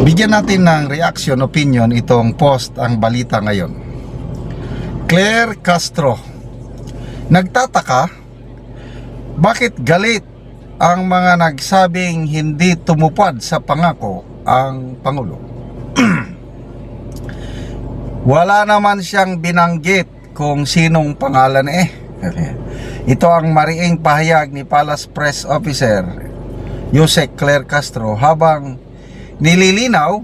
Bigyan natin ng reaction, opinion itong post ang balita ngayon. Claire Castro, nagtataka bakit galit ang mga nagsabing hindi tumupad sa pangako ang Pangulo. Wala naman siyang binanggit kung sinong pangalan Ito ang mariing pahayag ni Palace Press Officer Yusek Claire Castro habang nililinaw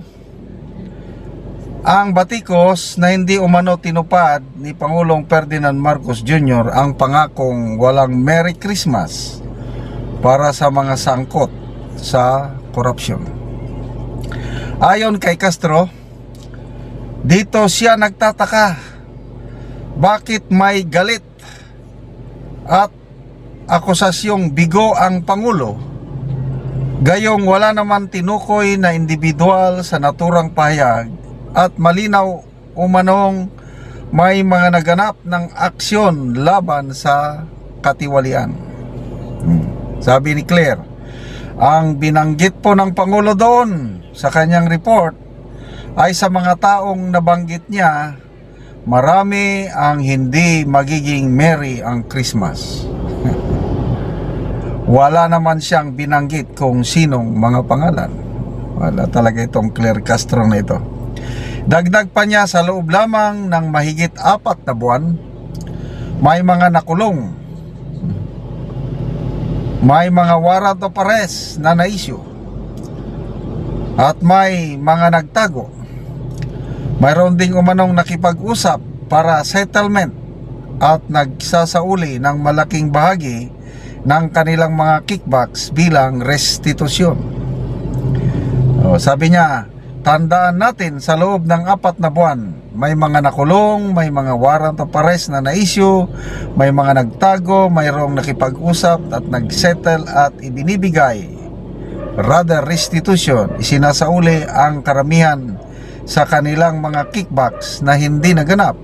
ang batikos na hindi umano tinupad ni Pangulong Ferdinand Marcos Jr. ang pangakong walang Merry Christmas para sa mga sangkot sa korupsyon. Ayon kay Castro, dito siya nagtataka bakit may galit at akusasyong bigo ang Pangulo, gayong wala naman tinukoy na individual sa naturang pahayag at malinaw umanong may mga naganap ng aksyon laban sa katiwalian. Sabi ni Claire, ang binanggit po ng Pangulo doon sa kanyang report ay sa mga taong nabanggit niya, marami ang hindi magiging merry ang Christmas. Wala naman siyang binanggit kung sinong mga pangalan. Wala talaga itong Claire Castro na ito. Dagdag pa niya, sa loob lamang ng mahigit 4 na buwan, may mga nakulong, may mga warrant of arrest na na-issue, at may mga nagtago. Mayroon ding umanong nakipag-usap para settlement at nagsasauli ng malaking bahagi ng kanilang mga kickbacks bilang restitusyon. Sabi niya, tandaan natin sa loob ng 4 na buwan, may mga nakulong, may mga warrant of arrest na na-issue, may mga nagtago, mayroong nakipag-usap at nagsettle at ibinibigay, rather restitution, isinasauli ang karamihan sa kanilang mga kickbacks na hindi naganap,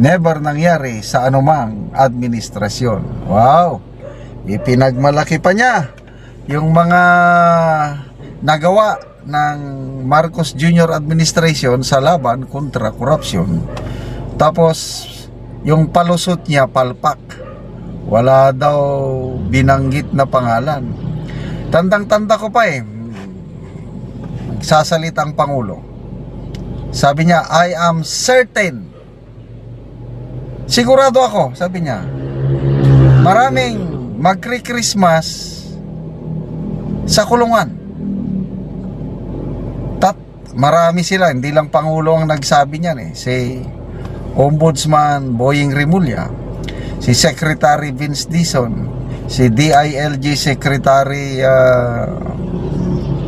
never nangyari sa anumang administrasyon. Wow! Ipinagmalaki pa niya yung mga nagawa ng Marcos Jr. administration sa laban kontra korupsyon. Tapos yung palusot niya palpak, wala daw binanggit na pangalan. Tandang-tanda ko pa nagsasalita ang Pangulo. Sabi niya, I am certain, sigurado ako, sabi niya, maraming magkri-Christmas sa kulungan. Marami sila, hindi lang Pangulo ang nagsabi niyan Si Ombudsman Boying Rimulya, si Secretary Vince Dizon, si DILG Secretary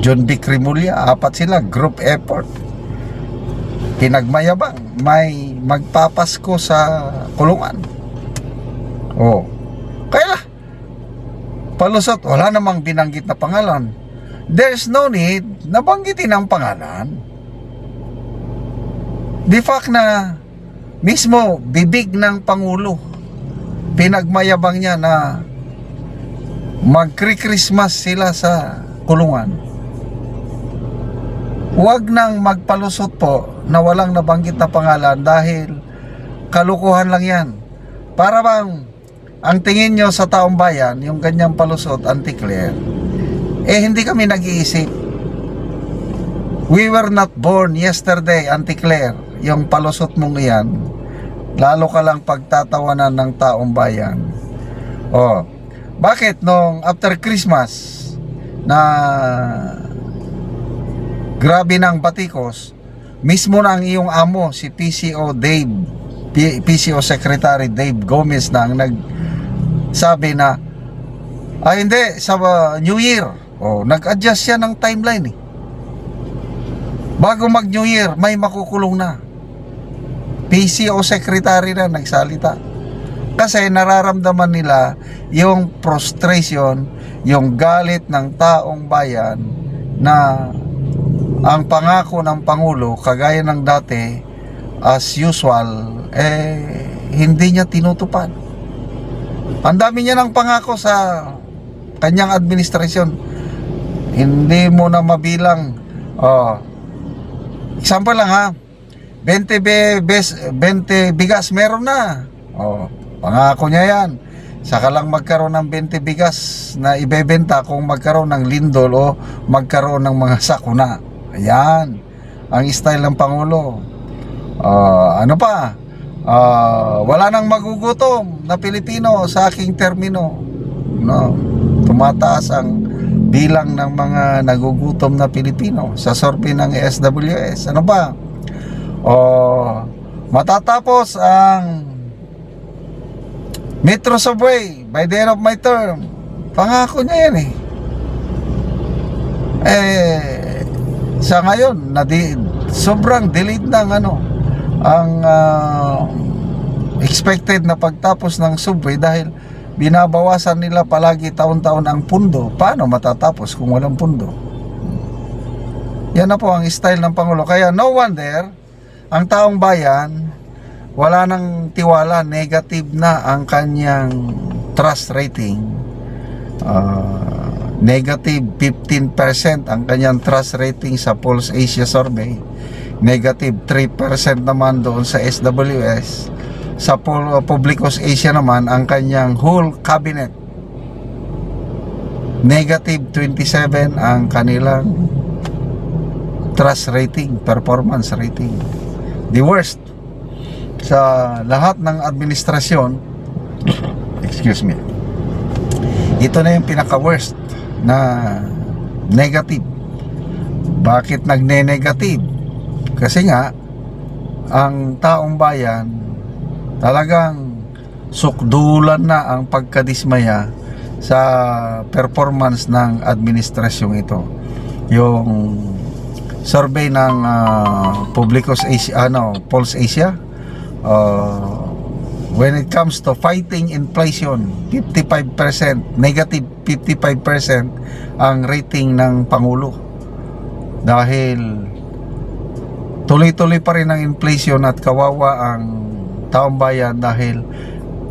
John Vic Rimulya, 4 sila, group effort. Pinagmayabang may magpapasko sa kulungan. Kaya palusot, wala namang binanggit na pangalan. There's no need na banggitin ang pangalan. The fact na mismo bibig ng Pangulo, pinagmayabang niya na magkri-Christmas sila sa kulungan. Huwag nang magpalusot po na walang nabanggit na pangalan dahil kalukuhan lang yan. Para bang ang tingin nyo sa taong bayan, yung ganyang palusot, anti-Claire, hindi kami nag-iisip. We were not born yesterday, anti-Claire. Yung palusot mong iyan, lalo ka lang pagtatawanan ng taong bayan. Bakit nung after Christmas na grabe ng batikos, mismo na ang iyong amo, si PCO Secretary Dave Gomez na ang nagsabi na, hindi, sa New Year, nag-adjust siya ng timeline bago mag New Year, may makukulong na. PCO Secretary na nagsalita. Kasi nararamdaman nila yung frustration, yung galit ng taong bayan na ang pangako ng Pangulo, kagaya ng dati, as usual, hindi niya tinutupad. Ang dami niya ng pangako sa kanyang administrasyon. Hindi mo na mabilang Example lang ha, 20 bigas meron na. Pangako niya yan. Saka lang magkaroon ng 20 bigas na ibebenta kung magkaroon ng lindol o magkaroon ng mga sakuna. Ayan ang style ng Pangulo. Ano pa? Wala nang magugutom na Pilipino sa aking termino. No, tumataas ang bilang ng mga nagugutom na Pilipino sa survey ng SWS. Ano ba? Matatapos ang Metro Subway by the end of my term. Pangako niya yan sa ngayon sobrang delayed ng ang expected na pagtapos ng subway dahil binabawasan nila palagi taon-taon ang pundo. Paano matatapos kung walang pundo? Yan na po ang style ng Pangulo. Kaya no wonder ang taong bayan wala nang tiwala, negative na ang kanyang trust rating. Negative 15% ang kanyang trust rating sa Pulse Asia survey. Negative 3% naman doon sa SWS. Sa Publicos Asia naman ang kanyang whole cabinet. Negative 27 ang kanilang trust rating, performance rating. The worst sa lahat ng administrasyon. Excuse me. Ito na yung pinaka-worst na negative. Bakit nagne-negative? Kasi nga ang taong bayan talagang sukdulan na ang pagkadismaya sa performance ng administrasyong ito. Yung survey ng Publicos Asia, Pulse Asia, when it comes to fighting inflation, 55%, negative 55% ang rating ng Pangulo. Dahil tuloy-tuloy pa rin ang inflation at kawawa ang taong bayan dahil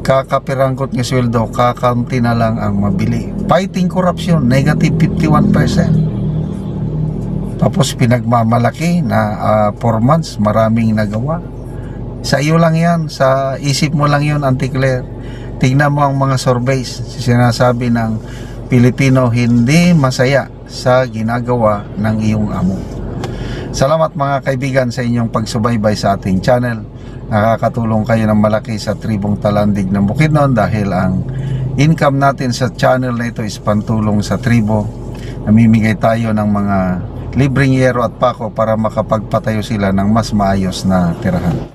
kakapiranggot ng sweldo, kakaunti na lang ang mabili. Fighting corruption, negative 51%. Tapos pinagmamalaki na 4 months, maraming nagawa. Sa iyo lang yan, sa isip mo lang yun, Auntie Claire. Tingnan mo ang mga surveys, sinasabi ng Pilipino hindi masaya sa ginagawa ng iyong amo. Salamat mga kaibigan sa inyong pagsubaybay sa ating channel. Nakakatulong kayo ng malaki sa tribong Talandig ng Bukidnon dahil ang income natin sa channel na ito is pantulong sa tribo. Namimigay tayo ng mga libreng yero at pako para makapagpatayo sila ng mas maayos na tirahan.